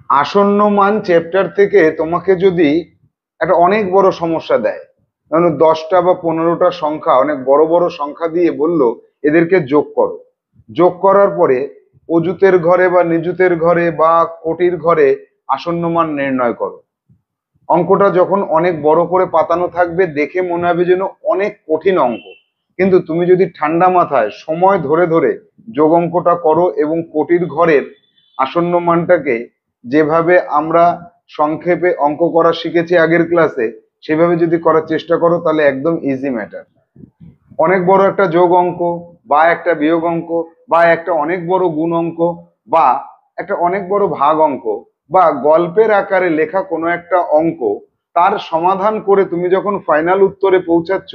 আসন্ন মান চ্যাপ্টার থেকে তোমাকে যদি একটা অনেক বড় সমস্যা দেয়, যেমন 10টা বা 15টা সংখ্যা, অনেক বড় বড় সংখ্যা দিয়ে বললো এদেরকে যোগ করো। যোগ করার পরে অযুতের ঘরে বা নিযুতের ঘরে বা কোটির ঘরে আসন্ন মান নির্ণয় করো। অঙ্কটা যখন অনেক বড় করে পাতানো থাকবে দেখে মনে হবে যেন অনেক কঠিন অঙ্ক, কিন্তু তুমি যদি ঠান্ডা মাথায় সময় ধরে ধরে যোগ অঙ্কটা করো এবং কোটির ঘরের আসন্ন মানটাকে যেভাবে আমরা সংক্ষেপে অঙ্ক করা শিখেছি আগের ক্লাসে সেভাবে যদি করার চেষ্টা করো তাহলে একদম ইজি ম্যাটার। অনেক বড় একটা যোগ অঙ্ক বা একটা বিয়োগ অঙ্ক বা একটা অনেক বড় গুণ অঙ্ক বা একটা অনেক বড় ভাগ অঙ্ক বা গল্পের আকারে লেখা কোনো একটা অঙ্ক, তার সমাধান করে তুমি যখন ফাইনাল উত্তরে পৌঁছাচ্ছ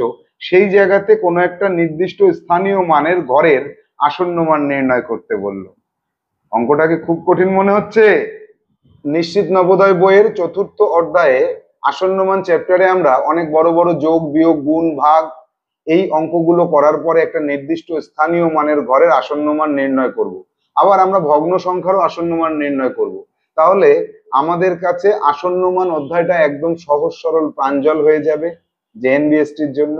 সেই জায়গাতে কোনো একটা নির্দিষ্ট স্থানীয় মানের ঘরের আসন্ন মান নির্ণয় করতে বললো। অঙ্কটাকে খুব কঠিন মনে হচ্ছে? নিশ্চিত নবোদয় বইয়ের 4র্থ অধ্যায়ে আসন্ন মান চ্যাপ্টারে আমরা অনেক বড় বড় যোগ বিয়োগ গুণ ভাগ এই অঙ্কগুলো করার পরে একটা নির্দিষ্ট স্থানীয় মানের ঘরের আসন্ন মান নির্ণয় করব। আবার আমরা ভগ্ন সংখ্যারও আসন্ন মান নির্ণয় করব। তাহলে আমাদের কাছে আসন্ন মান অধ্যায়টা একদম সহজ সরল প্রাঞ্জল হয়ে যাবে জেএনবিএসটির জন্য।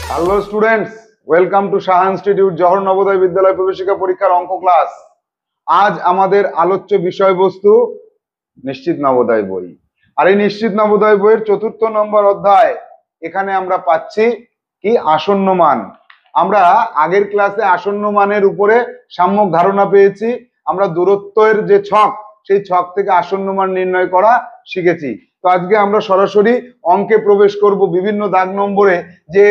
Hello students, welcome to Saha institute Jawahar Navodaya বিদ্যালয় প্রবেশিকা পরীক্ষার অঙ্ক ক্লাস। আজ আমাদের আলোচ্য বিষয়বস্তু নিশ্চিত নবোদয় বই। আর এই নিশ্চিত নবোদয় বইয়ের 4র্থ নম্বর অধ্যায়, এখানে আমরা পাচ্ছি কি আসন্ন মান। আমরা আগের ক্লাসে আসন্ন মানের উপরে সাম্যক ধারণা পেয়েছি। আমরা দূরত্বের যে ছক সেই ছক থেকে আসন্ন মান নির্ণয় করা শিখেছি। তো আজকে আমরা সরাসরি অঙ্কে প্রবেশ করব। বিভিন্ন দাগ নম্বরে যে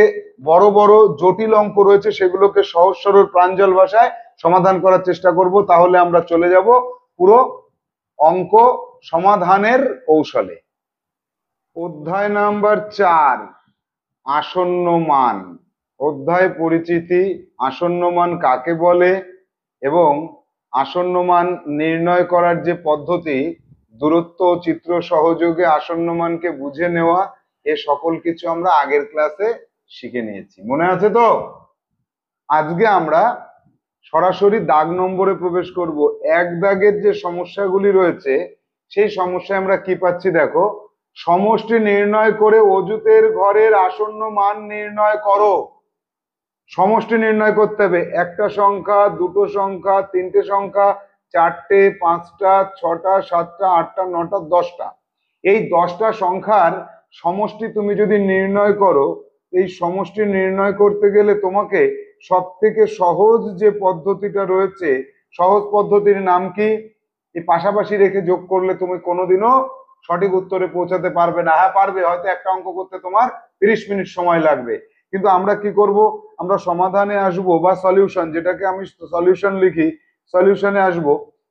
বড় বড় জটিল অঙ্ক রয়েছে সেগুলোকে সহজ সরল প্রাঞ্জল ভাষায় সমাধান করার চেষ্টা করব। তাহলে আমরা চলে যাব পুরো অঙ্ক সমাধানের কৌশলে। অধ্যায় নাম্বার 4, আসন্ন মান। অধ্যায় পরিচিতি, আসন্ন মান কাকে বলে এবং আসন্ন মান নির্ণয় করার যে পদ্ধতি, দূরত্ব ও চিত্র সহযোগে আসন্ন মানকে বুঝে নেওয়া, এ সকল কিছু আমরা আগের ক্লাসে শিখে নিয়েছি। মনে আছে তো? আজকে আমরা সরাসরি দাগ নম্বরে প্রবেশ করব। এক দাগের যে সমস্যাগুলি রয়েছে সেই সমস্যায় আমরা কি পাচ্ছি দেখো, সমষ্টি নির্ণয় করে অযুতের ঘরের আসন্ন মান নির্ণয় করো। সমষ্টি নির্ণয় করতে হবে। একটা সংখ্যা, দুটো সংখ্যা, তিনটে সংখ্যা, চারটে, পাঁচটা, ছটা, সাতটা, আটটা, নটা, 10টা, এই 10টা সংখ্যার সমষ্টি তুমি যদি নির্ণয় করো, এই সমষ্টি নির্ণয় করতে গেলে তোমাকে সব থেকে সহজ যে পদ্ধতিটা রয়েছে, সহজ পদ্ধতির নাম কি? এই পাশাপাশি রেখে যোগ করলে তুমি কোনোদিনও সঠিক উত্তরে পৌঁছাতে পারবে না। হ্যাঁ পারবে, হয়তো একটা অঙ্ক করতে তোমার 30 মিনিট সময় লাগবে, কিন্তু আমরা কি করব, আমরা সমাধানে আসব বা সলিউশন, যেটাকে আমি সলিউশন লিখি, সলিউশনে আসব।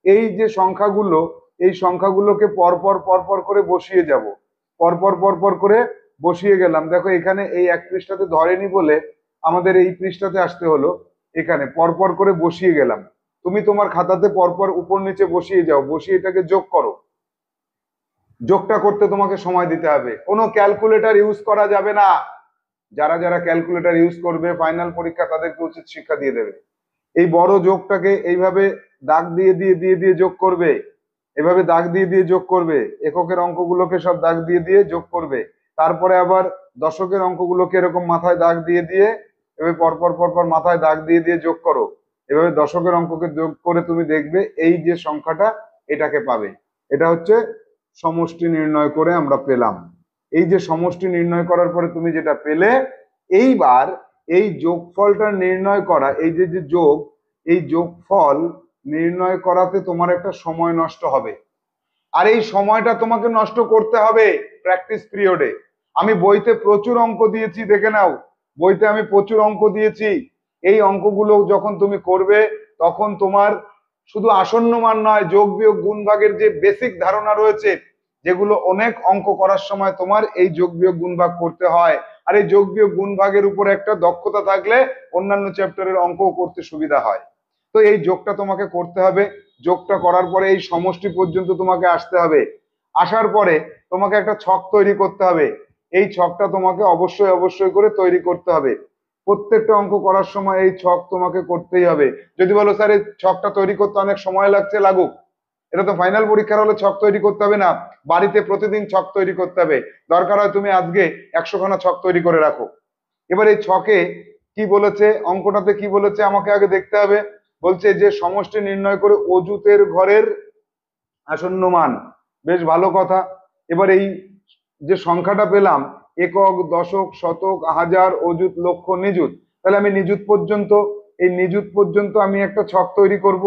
এই যে সংখ্যাগুলো, এই সংখ্যাগুলোকে পরপর পরপর করে বসিয়ে যাব। পরপর পরপর করে বসিয়ে গেলাম। দেখো এখানে এই এক পৃষ্ঠাতে ধরেনি বলে আমাদের এই পৃষ্ঠাতে আসতে হলো। এখানে পরপর করে বসিয়ে গেলাম। তুমি তোমার খাতাতে পরপর উপর নিচে বসিয়ে যাও, বসিয়ে এটাকে যোগ করো। যোগটা করতে তোমাকে সময় দিতে হবে, কোনো ক্যালকুলেটর ইউজ করা যাবে না। যারা যারা ক্যালকুলেটর ইউজ করবে ফাইনাল পরীক্ষা তাদেরকে উচিত শিক্ষা দিয়ে দেবে। এই বড় যোগটাকে এইভাবে দাগ দিয়ে দিয়ে দিয়ে দিয়ে যোগ করবে, এভাবে দাগ দিয়ে দিয়ে যোগ করবে। এককের অঙ্কগুলোকে সব দাগ দিয়ে দিয়ে যোগ করবে। তারপরে আবার দশকের অঙ্কগুলোকে এরকম মাথায় দাগ দিয়ে দিয়ে এভাবে পরপর পরপর মাথায় দাগ দিয়ে দিয়ে যোগ করো। এভাবে দশকের অঙ্ককে যোগ করে তুমি দেখবে এই যে সংখ্যাটা, এটাকে পাবে। এটা হচ্ছে সমষ্টি নির্ণয় করে আমরা পেলাম। এই যে সমষ্টি নির্ণয় করার পরে তুমি যেটা পেলে, এইবার এই যোগফলটা নির্ণয় করা, এই যে যে যোগ, এই যোগফল নির্ণয় করাতে তোমার একটা সময় নষ্ট হবে। আর এই সময়টা তোমাকে নষ্ট করতে হবে প্র্যাকটিস পিরিয়ডে। আমি বইতে প্রচুর অঙ্ক দিয়েছি, দেখে নাও, বইতে আমি প্রচুর অঙ্ক দিয়েছি। এই অঙ্কগুলো যখন তুমি করবে তখন তোমার শুধু আসন্ন মান নয়, যোগ বিয়োগ গুণ ভাগের যে বেসিক ধারণা রয়েছে, যেগুলো অনেক অঙ্ক করার সময় তোমার এই যোগ বিয়োগ গুণ ভাগ করতে হয়। আর এই যোগ বিয়োগ গুণ ভাগের উপর একটা দক্ষতা থাকলে অন্যান্য চ্যাপ্টারের অঙ্ক করতে সুবিধা হয়। তো এই যোগটা তোমাকে করতে হবে। যোগটা করার পরে এই সমষ্টি পর্যন্ত তোমাকে আসতে হবে। আসার পরে তোমাকে একটা ছক তৈরি করতে হবে। এই ছকটা তোমাকে অবশ্যই অবশ্যই করে তৈরি করতে হবে। প্রত্যেকটা অঙ্ক করার সময় এই ছক তোমাকে করতেই হবে। যদি বলো স্যার এই ছকটা তৈরি করতে অনেক সময় লাগছে, লাগুক, এটা তো ফাইনাল পরীক্ষার হলে ছক তৈরি করতে হবে না, বাড়িতে প্রতিদিন ছক তৈরি করতে হবে। দরকার হয় তুমি আজকে 100খানা ছক তৈরি করে রাখো। এবার এই ছকে কি বলেছে, অঙ্কটাতে কি বলেছে আমাকে আগে দেখতে হবে। বলছে যে সমষ্টি নির্ণয় করে অযুতের ঘরের আসন্ন মান। বেশ ভালো কথা। এবার এই যে সংখ্যাটা পেলাম, একক, দশক, শতক, হাজার, অযুত, লক্ষ, নিযুত, তাহলে আমি নিযুত পর্যন্ত, এই নিযুত পর্যন্ত আমি একটা ছক তৈরি করব।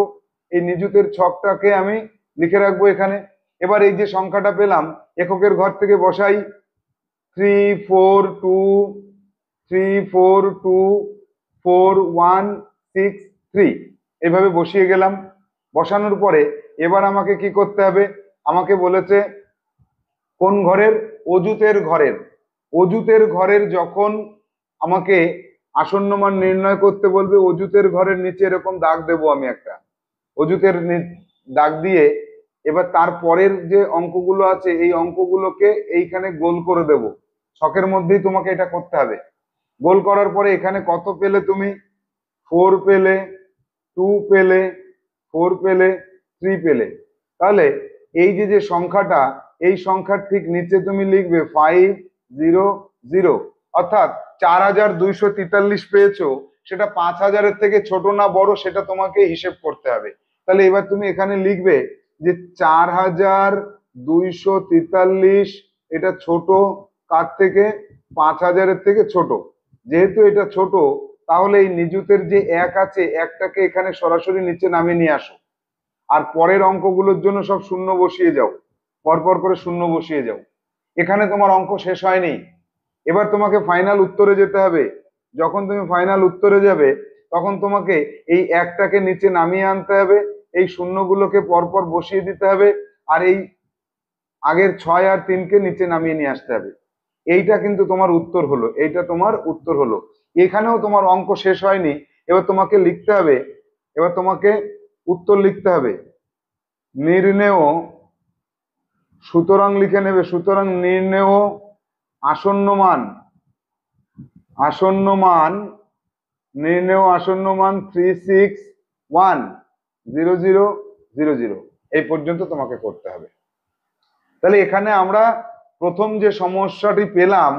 এই নিযুতের ছকটাকে আমি লিখে রাখবো এখানে। এবার এই যে সংখ্যাটা পেলাম, এককের ঘর থেকে বসাই 3424163, এইভাবে বসিয়ে গেলাম। বসানোর পরে এবার আমাকে কি করতে হবে, আমাকে বলেছে কোন ঘরের, অযুতের ঘরের। অযুতের ঘরের যখন আমাকে আসন্ন মান নির্ণয় করতে বলবে, অযুতের ঘরের নিচে এরকম দাগ দেব আমি একটা, অযুতের দাগ দিয়ে এবার তারপরের যে অঙ্কগুলো আছে এই অঙ্কগুলোকে এইখানে গোল করে দেব। ছকের মধ্যেই তোমাকে এটা করতে হবে। গোল করার পরে এখানে কত পেলে তুমি, 4 পেলে, 2 পেলে, 4 পেলে, 3 পেলে। তাহলে এই যে যে সংখ্যাটা, এই সংখ্যার ঠিক নিচে তুমি লিখবে 500, অর্থাৎ 4243 পেয়েছো। সেটা 5000-এর থেকে ছোট না বড় সেটা তোমাকে হিসেব করতে হবে। তাহলে এবার তুমি এখানে লিখবে যে 4243 এটা ছোট কার থেকে, 5000-এর থেকে ছোট। যেহেতু এটা ছোট, তাহলে এই নিযুতের যে এক আছে, একটাকে এখানে সরাসরি নিচে নামিয়ে নিয়ে আসো। আর পরের অঙ্কগুলোর জন্য সব শূন্য বসিয়ে যাও, পরপর করে শূন্য বসিয়ে যাও। এখানে তোমার অঙ্ক শেষ হয়নি। এবার তোমাকে ফাইনাল উত্তরে যেতে হবে। যখন তুমি ফাইনাল উত্তরে যাবে তখন তোমাকে এই একটাকে নিচে নামিয়ে আনতে হবে, এই শূন্যগুলোকে পরপর বসিয়ে দিতে হবে, আর এই আগের 6 আর 3কে নিচে নামিয়ে নিয়ে আসতে হবে। এইটা কিন্তু তোমার উত্তর হলো, এইটা তোমার উত্তর হলো। এখানেও তোমার অঙ্ক শেষ হয়নি। এবার তোমাকে লিখতে হবে, এবার তোমাকে উত্তর লিখতে হবে। নির্ণেয়, সুতরাং লিখে নেবে, সুতরাং নির্ণেয় আসন্ন মান, আসন্ন মান, নির্ণেয় আসন্ন মান 3610000, এই পর্যন্ত তোমাকে করতে হবে। তাহলে এখানে আমরা প্রথম যে সমস্যাটি পেলাম,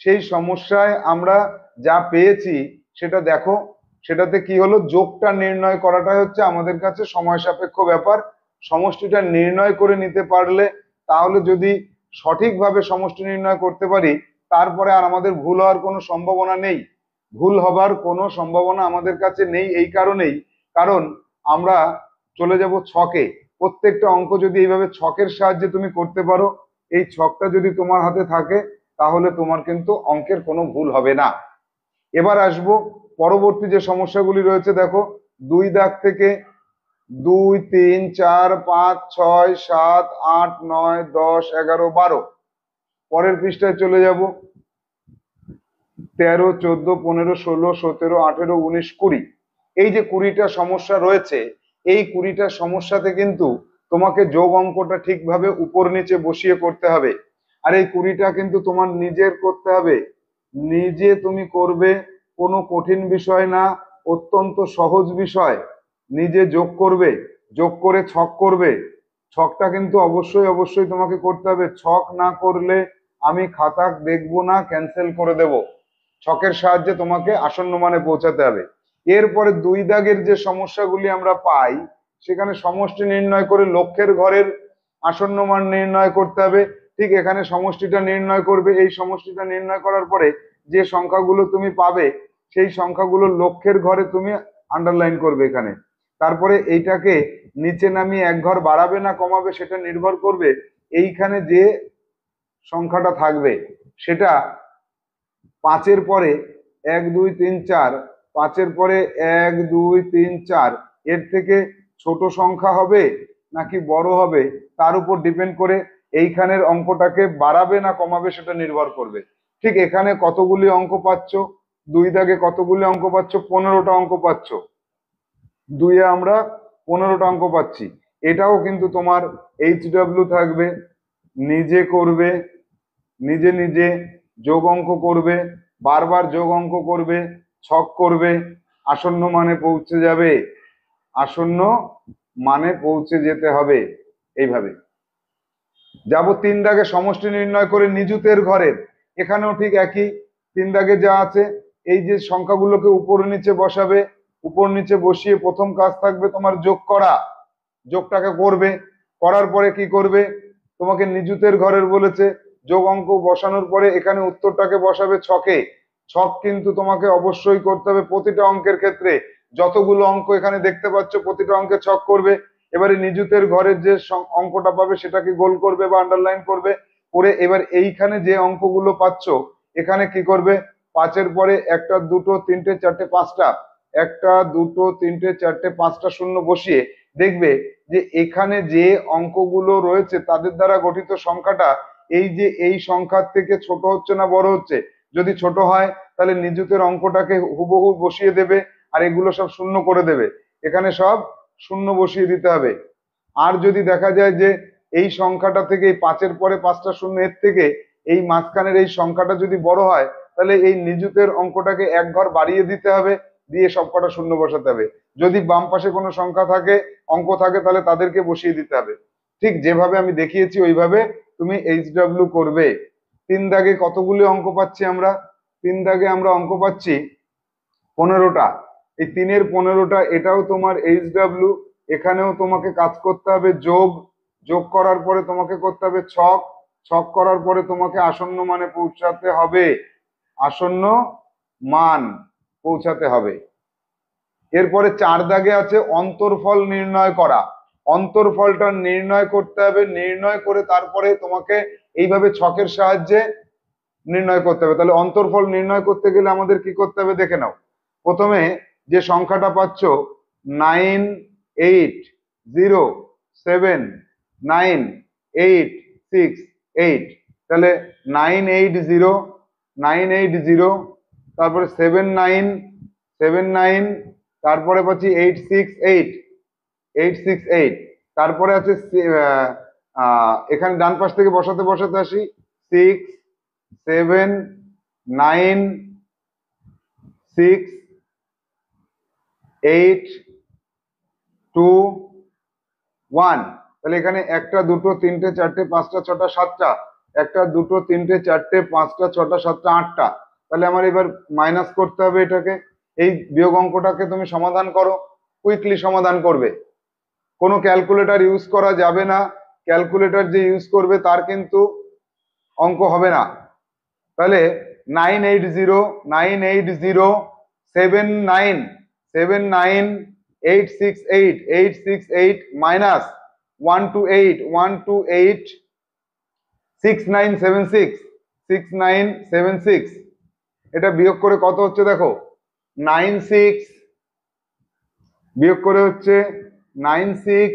সেই সমস্যায় আমরা যা পেয়েছি সেটা দেখো। সেটাতে কি হলো, যোগটা নির্ণয় করাটাই হচ্ছে আমাদের কাছে সময় সাপেক্ষ ব্যাপার। সমষ্টিটা নির্ণয় করে নিতে পারলে, তাহলে যদি সঠিকভাবে সমষ্টি নির্ণয় করতে পারি, তারপরে আর আমাদের ভুল হওয়ার কোনো সম্ভাবনা নেই। ভুল হবার কোনো সম্ভাবনা আমাদের কাছে নেই এই কারণেই, কারণ আমরা চলে যাব ছকে। প্রত্যেকটা অঙ্ক যদি এইভাবে ছকের সাহায্যে তুমি করতে পারো, এই ছকটা যদি তোমার হাতে থাকে, তাহলে তোমার কিন্তু অঙ্কের কোনো ভুল হবে না। এবার আসবো পরবর্তী যে সমস্যাগুলি রয়েছে। দেখো 2 দাগ থেকে 2, 3, 4, 5, 6, 7, 8, 9, 10, 11, 12, পরের পৃষ্ঠায় চলে যাব। 13, 14, 15, 16, 17, 18, 19, 20, এই যে 20টা সমস্যা রয়েছে, এই 20টা সমস্যাতে কিন্তু তোমাকে যোগ অঙ্কটা ঠিকভাবে উপর নিচে বসিয়ে করতে হবে। আর এই 20টা কিন্তু তোমার নিজের করতে হবে, নিজে তুমি করবে, কোনো কঠিন বিষয় না, অত্যন্ত সহজ বিষয়। নিজে যোগ করবে, যোগ করে ছক করবে। ছকটা কিন্তু অবশ্যই অবশ্যই তোমাকে করতে হবে। ছক না করলে আমি খাতা দেখবো না, ক্যান্সেল করে দেব। ছকের সাহায্যে তোমাকে আসন্ন মানে পৌঁছাতে হবে। এরপরে 2 দাগের যে সমস্যাগুলি আমরা পাই, সেখানে সমষ্টি নির্ণয় করে লক্ষের ঘরের আসন্ন মান নির্ণয় করতে হবে। ঠিক এখানে সমষ্টিটা নির্ণয় করবে। এই সমষ্টিটা নির্ণয় করার পরে যে সংখ্যাগুলো তুমি পাবে, সেই সংখ্যাগুলো লক্ষের ঘরে তুমি আন্ডারলাইন করবে এখানে। তারপরে এইটাকে নিচে নামিয়ে এক ঘর বাড়াবে না কমাবে সেটা নির্ভর করবে এইখানে যে সংখ্যাটা থাকবে সেটা 5-এর পরে 1, 2, 3, 4, 5-এর পরে 1, 2, 3, 4 এর থেকে ছোট সংখ্যা হবে নাকি বড় হবে, তার উপর ডিপেন্ড করে এইখানের অঙ্কটাকে বাড়াবে না কমাবে সেটা নির্ভর করবে। ঠিক এখানে কতগুলি অঙ্ক পাচ্ছ, 2 দাগে কতগুলি অঙ্ক পাচ্ছ, 15টা অঙ্ক পাচ্ছ। 2-এ আমরা 15টা অঙ্ক পাচ্ছি। এটাও কিন্তু তোমার HW থাকবে, নিজে করবে, নিজে নিজে যোগ অঙ্ক করবে, বারবার যোগ অঙ্ক করবে, ছক করবে, আসন্ন মানে পৌঁছে যাবে, আসন্ন মানে পৌঁছে যেতে হবে। এইভাবে যাব। 3 দাগে সমষ্টি নির্ণয় করে নিযুতের ঘরের, এখানেও ঠিক একই। 3 দাগে যা আছে, এই যে সংখ্যাগুলোকে উপর নিচে বসাবে, উপর নিচে বসিয়ে প্রথম কাজ থাকবে তোমার যোগ করা। যোগটাকে করবে, করার পরে কি করবে, তোমাকে নিযুতের ঘরের বলেছে, যোগ অঙ্ক বসানোর পরে এখানে উত্তরটাকে বসাবে ছকে। ছক কিন্তু তোমাকে অবশ্যই করতে হবে প্রতিটা অঙ্কের ক্ষেত্রে। যতগুলো অঙ্ক এখানে দেখতে পাচ্ছ প্রতিটা অঙ্কে ছক করবে। এবারে নিযুতের ঘরের যে অঙ্কটা পাবে সেটাকে গোল করবে বা আন্ডারলাইন করবে করে, এবার এইখানে যে অঙ্কগুলো পাচ্ছ এখানে কি করবে, 5-এর পরে 1, 2, 3, 4, 5টা, 1, 2, 3, 4, 5টা শূন্য বসিয়ে দেখবে যে এখানে যে অঙ্কগুলো রয়েছে তাদের দ্বারা গঠিত সংখ্যাটা এই যে এই সংখ্যার থেকে ছোট হচ্ছে না বড় হচ্ছে। যদি ছোট হয় তাহলে নিযুতের অঙ্কটাকে হুবহু বসিয়ে দেবে, আর এগুলো সব শূন্য করে দেবে, এখানে সব শূন্য বসিয়ে দিতে হবে। আর যদি দেখা যায় যে এই সংখ্যাটা থেকে এই 5-এর পরে 5টা শূন্য এর থেকে এই মাঝখানের এই সংখ্যাটা যদি বড় হয় তাহলে এই নিযুতের অঙ্কটাকে 1 ঘর বাড়িয়ে দিতে হবে, দিয়ে সবকটা শূন্য বসাতে হবে। যদি বাম পাশে কোনো সংখ্যা থাকে, অঙ্ক থাকে, তাহলে তাদেরকে বসিয়ে দিতে হবে। ঠিক যেভাবে আমি দেখিয়েছি ওইভাবে তুমি HW করবে। 3 দাগে কতগুলি অঙ্ক পাচ্ছি আমরা? 3 দাগে আমরা অঙ্ক পাচ্ছি 15টা। এই 3-এর 15টা, এটাও তোমার HW। এখানেও তোমাকে কাজ করতে হবে যোগ, যোগ করার পরে তোমাকে করতে হবে ছক, ছক করার পরে তোমাকে আসন্ন মানে পৌঁছাতে হবে, আসন্ন মান পৌঁছাতে হবে। এরপরে 4 দাগে আছে অন্তর্ফল নির্ণয় করা। অন্তর্ফলটা নির্ণয় করতে হবে, নির্ণয় করে তারপরে তোমাকে এইভাবে ছকের সাহায্যে নির্ণয় করতে হবে। তাহলে অন্তর্ফল নির্ণয় করতে গেলে আমাদের কি করতে হবে দেখে নাও। প্রথমে যে সংখ্যাটা পাচ্ছ 98079868, তাহলে 980, তারপরে 7979, তারপরে পাচ্ছি 868, তারপরে আছে এখানে ডান পাশ থেকে বসাতে বসাতে আসি 6, 7, 9, 6, 8, 2, 1। তাহলে এখানে 1টা 2টো 3টে 4টে 5টা 6টা 7টা, 1টা 2টো 3টে 4টে 5টা 6টা 7টা 8টা। তাহলে আমার এবার মাইনাস করতে হবে এটাকে। এই বিয়োগ অঙ্কটাকে তুমি সমাধান করো, কুইকলি সমাধান করবে, কোনো ক্যালকুলেটর ইউজ করা যাবে না। ক্যালকুলেটর যে ইউজ করবে তার কিন্তু অঙ্ক হবে না। তাহলে 980, 979, 868 মাইনাস 128, 128, 6976, এটা বিয়োগ করে কত হচ্ছে দেখো, 96, বিয়োগ করে হচ্ছে 96,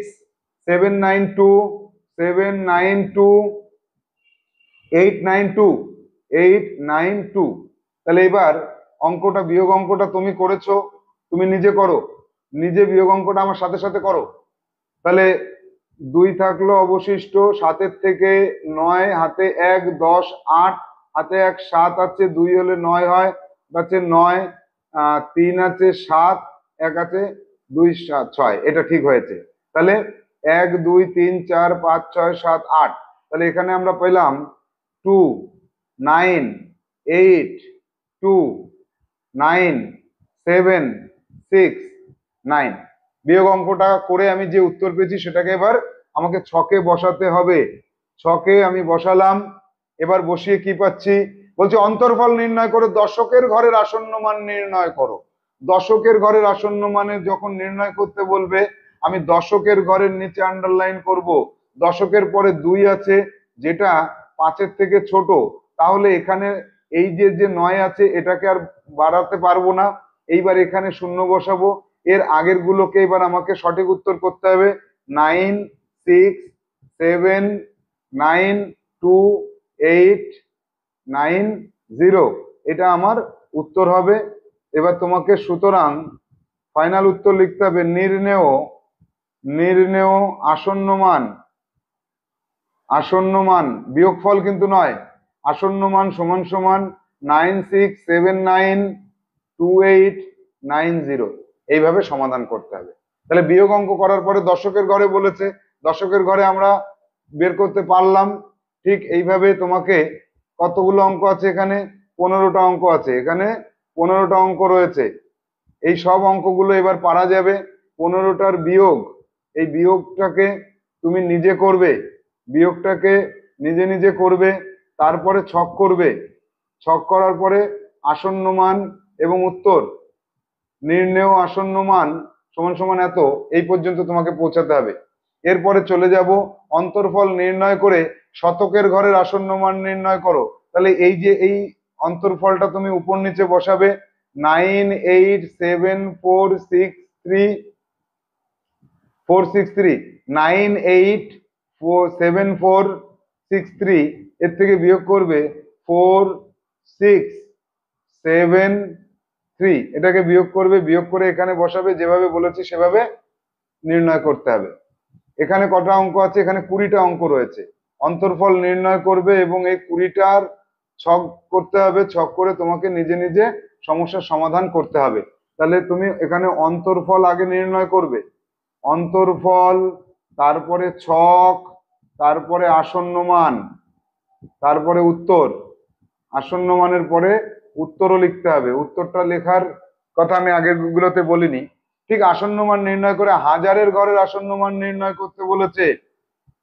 792, 792, 892, 892। তাহলে এবার অঙ্কটা, বিয়োগ অঙ্কটা তুমি করেছো, তুমি নিজে করো, নিজে বিয়োগ অঙ্কটা আমার সাথে সাথে করো। তাহলে 2 থাকলো অবশিষ্ট, 7-এর থেকে 9 হাতে 1, 10, 8 হাতে 1, 7 আছে, 2 হলে 9 হয়, আছে 9, 3 আছে 7, 1 আছে 2, 7, 6, এটা ঠিক হয়েছে। তাহলে 1, 2, 3, 4, 5, 6, 7, 8। তাহলে এখানে আমরা পেলাম 2, 9, 8, 2, 9, 7, 6, 9। বিয়োগ অঙ্কটা করে আমি যে উত্তর পেয়েছি সেটাকে এবার আমাকে ছকে বসাতে হবে। ছকে আমি বসালাম, এবার বসিয়ে কি পাচ্ছি, বলছে অন্তর্ফল নির্ণয় করে দশকের ঘরের আসন্ন মান নির্ণয় করো। দশকের ঘরের আসন্ন মানে যখন নির্ণয় করতে বলবে, আমি দশকের ঘরের নিচে আন্ডারলাইন করব। দশকের পরে 2 আছে, যেটা 5-এর থেকে ছোট, তাহলে এখানে এই যে 9 আছে এটাকে আর বাড়াতে পারবো না, এইবার এখানে শূন্য বসাবো। এর আগের গুলোকে এবার আমাকে সঠিক উত্তর করতে হবে। 9, 6, 7, 9, 2, 8, 9, 0, এটা আমার উত্তর হবে। এবার তোমাকে সুতরাং ফাইনাল উত্তর লিখতে হবে, নির্ণেয় আসন্ন মান, আসন্ন মান বিয়োগফল কিন্তু নয়, আসন্ন মান সমান সমান 9679 2890 এইভাবে সমাধান করতে হবে। তাহলে বিয়োগ অঙ্ক করার পরে দশকের ঘরে বলেছে, দশকের ঘরে আমরা বের করতে পারলাম। ঠিক এইভাবে তোমাকে কতগুলো অঙ্ক আছে এখানে? 15টা অঙ্ক আছে এখানে, 15টা অঙ্ক রয়েছে। এই সব অঙ্কগুলো এবার পারা যাবে। 15টার বিয়োগ, এই বিয়োগটাকে তুমি নিজে করবে, বিয়োগটাকে নিজে নিজে করবে, তারপরে ছক করবে, ছক করার পরে আসন্ন মান এবং উত্তর নির্ণেয় আসন্ন মান সমান সমান এত, এই পর্যন্ত তোমাকে পৌঁছাতে হবে। এরপরে চলে যাব অন্তর্ফল নির্ণয় করে শতকের ঘরের আসন্ন মান নির্ণয় করো। তাহলে এই যে এই অন্তর্ফলটা তুমি উপর নিচে বসাবে, 987463 987463 এর থেকে বিয়োগ করবে 4673, এটাকে বিয়োগ করবে, বিয়োগ করে এখানে বসাবে, যেভাবে বলেছি সেভাবে নির্ণয় করতে হবে। এখানে কটা অঙ্ক আছে? এখানে 20টা অঙ্ক রয়েছে। অন্তর্ফল নির্ণয় করবে এবং এই 20টার ছক করতে হবে, ছক করে তোমাকে নিজে নিজে সমস্যার সমাধান করতে হবে। তাহলে তুমি এখানে অন্তর্ফল আগে নির্ণয় করবে, অন্তর্ফল, তারপরে ছক, তারপরে আসন্ন মান, তারপরে উত্তর। আসন্ন মানের পরে উত্তরও লিখতে হবে। উত্তরটা লেখার কথা আমি আগের গুলোতে বলিনি। ঠিক আসন্ন মান নির্ণয় করে হাজারের ঘরের আসন্ন মান নির্ণয় করতে বলেছে।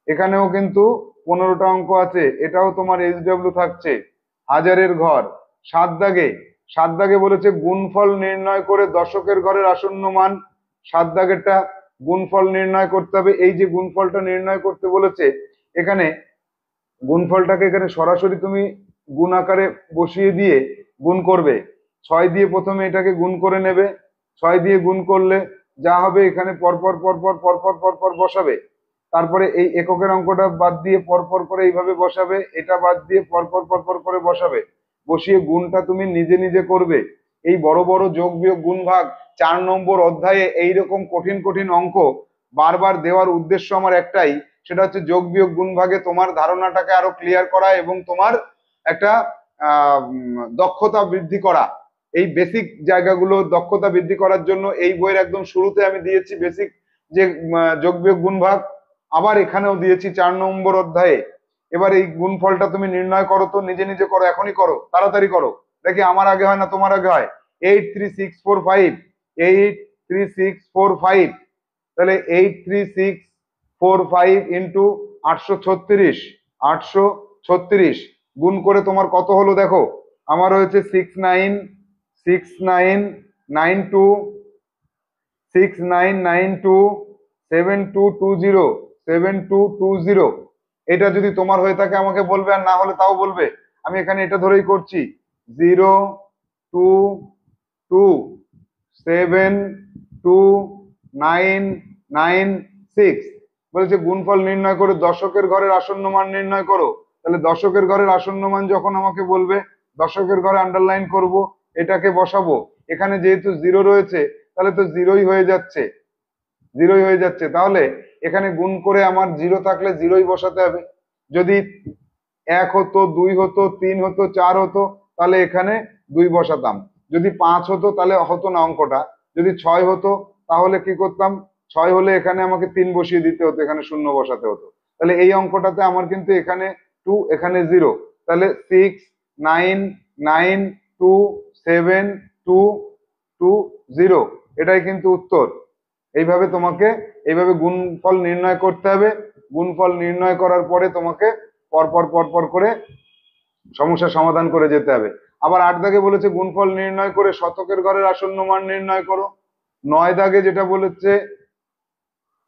এখানেও কিন্তু 15টা অঙ্ক আছে, এটাও তোমার SW থাকছে। হাজারের ঘর 7 দাগে, 7 দাগে বলেছে গুণফল নির্ণয় করে দশকের ঘরের আসন্ন মান। 7 দাগেরটা গুণফল নির্ণয় করতে হবে। এই যে গুণফলটা নির্ণয় করতে বলেছে, এখানে গুণফলটাকে এখানে সরাসরি তুমি গুণ আকারে বসিয়ে দিয়ে গুণ করবে। 6 দিয়ে প্রথমে এটাকে গুণ করে নেবে, 6 দিয়ে গুণ করলে যা হবে এখানে পরপর পরপর পরপর পরপর বসাবে। তারপরে এই এককের অঙ্কটা বাদ দিয়ে পরপর করে এইভাবে বসাবে, এটা বাদ দিয়ে পরপর পরপর করে বসাবে। বসিয়ে গুণটা তুমি নিজে নিজে করবে। এই বড় বড় যোগ বিয়োগ গুণ ভাগ 4 নম্বর অধ্যায়ে এইরকম কঠিন কঠিন অঙ্ক বারবার দেওয়ার উদ্দেশ্য আমার একটাই, সেটা হচ্ছে যোগ বিয়োগ গুণ ভাগে তোমার ধারণাটাকে আরো ক্লিয়ার করা এবং তোমার একটা দক্ষতা বৃদ্ধি করা। এই বেসিক জায়গাগুলো দক্ষতা বৃদ্ধি করার জন্য এই বইয়ের একদম শুরুতে আমি দিয়েছি বেসিক যে যোগ বিয়োগ গুণ ভাগ, আবার এখানেও দিয়েছি 4 নম্বর অধ্যায়ে। এবার এই গুণফলটা তুমি নির্ণয় করো তো, নিজে নিজে করো, এখনই করো, তাড়াতাড়ি করো, দেখি আমার আগে হয় না তোমার আগে হয়। 83645, 83645, তাহলে 83645 ইন্টু 836, 836 গুণ করে তোমার কত হলো দেখো। আমার হয়েছে 6992 7220 7220। এটা যদি তোমার হয়ে থাকে আমাকে বলবে, আর না হলে তাও বলবে। আমি এখানে এটা ধরেই করছি, 022729996। বলেছে গুণফল নির্ণয় করে দশকের ঘরের আসন্ন মান নির্ণয় করো। তাহলে দশকের ঘরের আসন্ন মান যখন আমাকে বলবে, দশকের ঘরে আন্ডারলাইন করব, এটাকে বসাবো। এখানে যেহেতু 0 রয়েছে তাহলে তো 0ই হয়ে যাচ্ছে, 0ই হয়ে যাচ্ছে। তাহলে এখানে গুণ করে আমার 0 থাকলে 0ই বসাতে হবে। যদি 1 হতো, 2 হতো, 3 হতো, 4 হতো, তাহলে এখানে 2 বসাতাম। যদি 5 হতো তাহলে হতো না অঙ্কটা। যদি 6 হতো তাহলে কি করতাম, 6 হলে এখানে আমাকে 3 বসিয়ে দিতে হতো, এখানে 0 বসাতে হতো। তাহলে এই অঙ্কটাতে আমার কিন্তু এখানে 2, এখানে 0, তাহলে 69927220, এটাই কিন্তু উত্তর। এইভাবে তোমাকে এইভাবে গুণফল নির্ণয় করতে হবে। গুণফল নির্ণয় করার পরে তোমাকে পরপর পরপর করে সমস্যার সমাধান করে যেতে হবে। আবার 8 দাগে বলেছে গুণফল নির্ণয় করে শতকের ঘরের আসন্ন মান নির্ণয় করো। 9 দাগে যেটা বলেছে,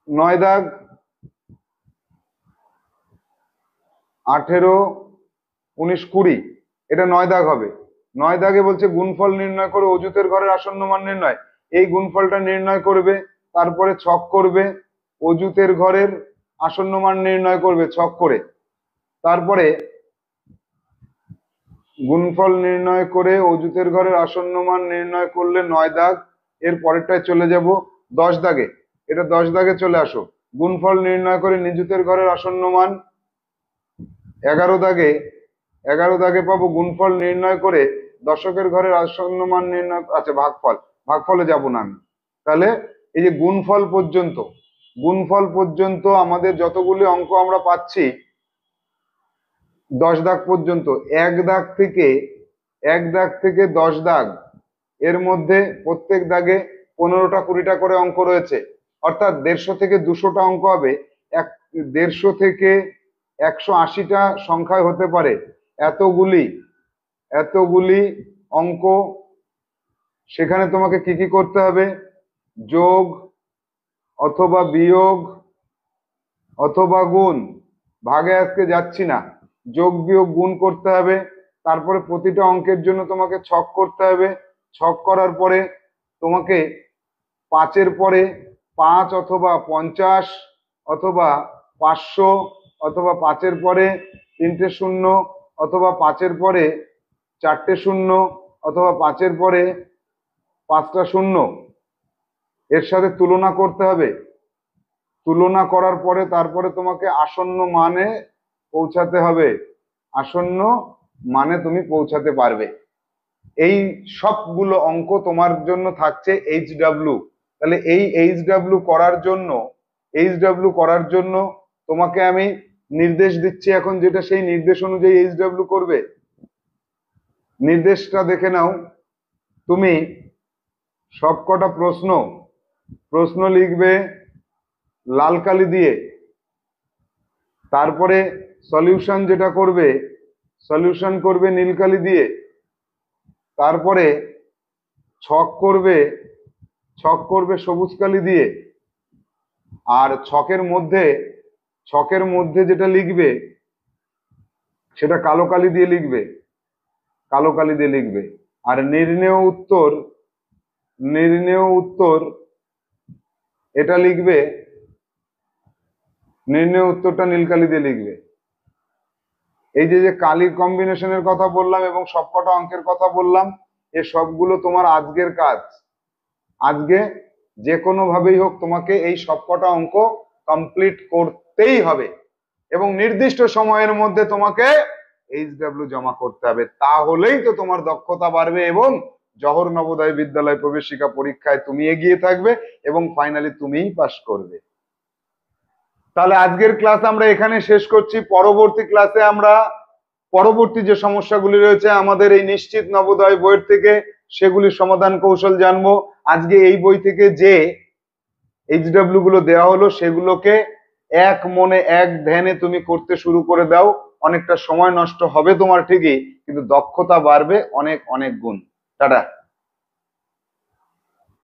9 দাগ 18, 19, 20, এটা 9 দাগ হবে। 9 দাগে বলছে গুণফল নির্ণয় করে অযুতের ঘরের আসন্ন মান নির্ণয়। এই গুণফলটা নির্ণয় করবে, তারপরে ছক করবে, অযুতের ঘরের আসন্ন মান নির্ণয় করবে ছক করে। তারপরে গুণফল নির্ণয় করে অযুতের ঘরের আসন্ন মান নির্ণয় করলে 9 দাগ। এর পরেরটায় চলে যাব 10 দাগে। এটা 10 দাগে চলে আসো, গুণফল নির্ণয় করে নিযুতের ঘরের আসন্ন মান। 11 দাগে, 11 দাগে পাবো গুণফল নির্ণয় করে দশকের ঘরের আসন্ন মান নির্ণয়, আচ্ছা ভাগফল, ভাগফলে যাব না আমি। তাহলে এই যে গুণফল পর্যন্ত আমাদের যতগুলি অঙ্ক আমরা পাচ্ছি 10 দাগ পর্যন্ত, এক দাগ থেকে 10 দাগ, এর মধ্যে প্রত্যেক দাগে 15টা 20টা করে অঙ্ক রয়েছে, অর্থাৎ 150 থেকে 200টা অঙ্ক হবে। 150 থেকে 180টা সংখ্যায় হতে পারে এতগুলি অঙ্ক। সেখানে তোমাকে কি কি করতে হবে? যোগ অথবা বিয়োগ অথবা গুণ, ভাগে আজকে যাচ্ছি না, যোগ বিয়োগ গুণ করতে হবে। তারপরে প্রতিটা অঙ্কের জন্য তোমাকে ছক করতে হবে। ছক করার পরে তোমাকে 5-এর পরে 5 অথবা 50 অথবা 500 অথবা 5-এর পরে 3টে শূন্য অথবা 5-এর পরে 4টে শূন্য অথবা 5-এর পরে 5টা শূন্য এর সাথে তুলনা করতে হবে। তুলনা করার পরে তারপরে তোমাকে আসন্ন মানে পৌঁছাতে হবে, আসন্ন মানে তুমি পৌঁছাতে পারবে। এই সবগুলো অঙ্ক তোমার জন্য থাকছে HW। তাহলে এই HW করার জন্য তোমাকে আমি নির্দেশ দিচ্ছি এখন, যেটা সেই নির্দেশ অনুযায়ী HW করবে। নির্দেশটা দেখে নাও। তুমি সবকটা প্রশ্ন লিখবে লাল কালি দিয়ে, তারপরে সলিউশন যেটা করবে, সলিউশন করবে নীল কালি দিয়ে, তারপরে ছক করবে সবুজ কালি দিয়ে, আর ছকের মধ্যে যেটা লিখবে সেটা কালো কালি দিয়ে লিখবে। আর নির্ণেয় উত্তর এটা লিখবে, নির্ণেয় উত্তরটা নীল কালি দিয়ে লিখবে। এই যে কালির কম্বিনেশনের কথা বললাম এবং সবকটা অঙ্কের কথা বললাম, এ সবগুলো তোমার আজকের কাজ। আজকে যে কোনো ভাবেই হোক তোমাকে এই সবকটা অঙ্ক কমপ্লিট করতেই হবে এবং নির্দিষ্ট সময়ের মধ্যে তোমাকে HW জমা করতে হবে। তাহলেই তো তোমার দক্ষতা বাড়বে এবং জওহর নবোদয় বিদ্যালয় প্রবেশিকা পরীক্ষায় তুমি এগিয়ে থাকবে এবং ফাইনালি তুমিই পাস করবে। তাহলে আজকের ক্লাস আমরা এখানে শেষ করছি। পরবর্তী ক্লাসে আমরা পরবর্তী যে সমস্যাগুলি রয়েছে আমাদের এই নিশ্চিত নবোদয় বইয়ের থেকে, সেগুলির সমাধান কৌশল জানবো। আজকে এই বই থেকে যে HW গুলো দেওয়া হলো সেগুলোকে এক মনে এক ধ্যানে তুমি করতে শুরু করে দাও। অনেকটা সময় নষ্ট হবে তোমার ঠিকই, কিন্তু দক্ষতা বাড়বে অনেক অনেক গুণ। টাটা।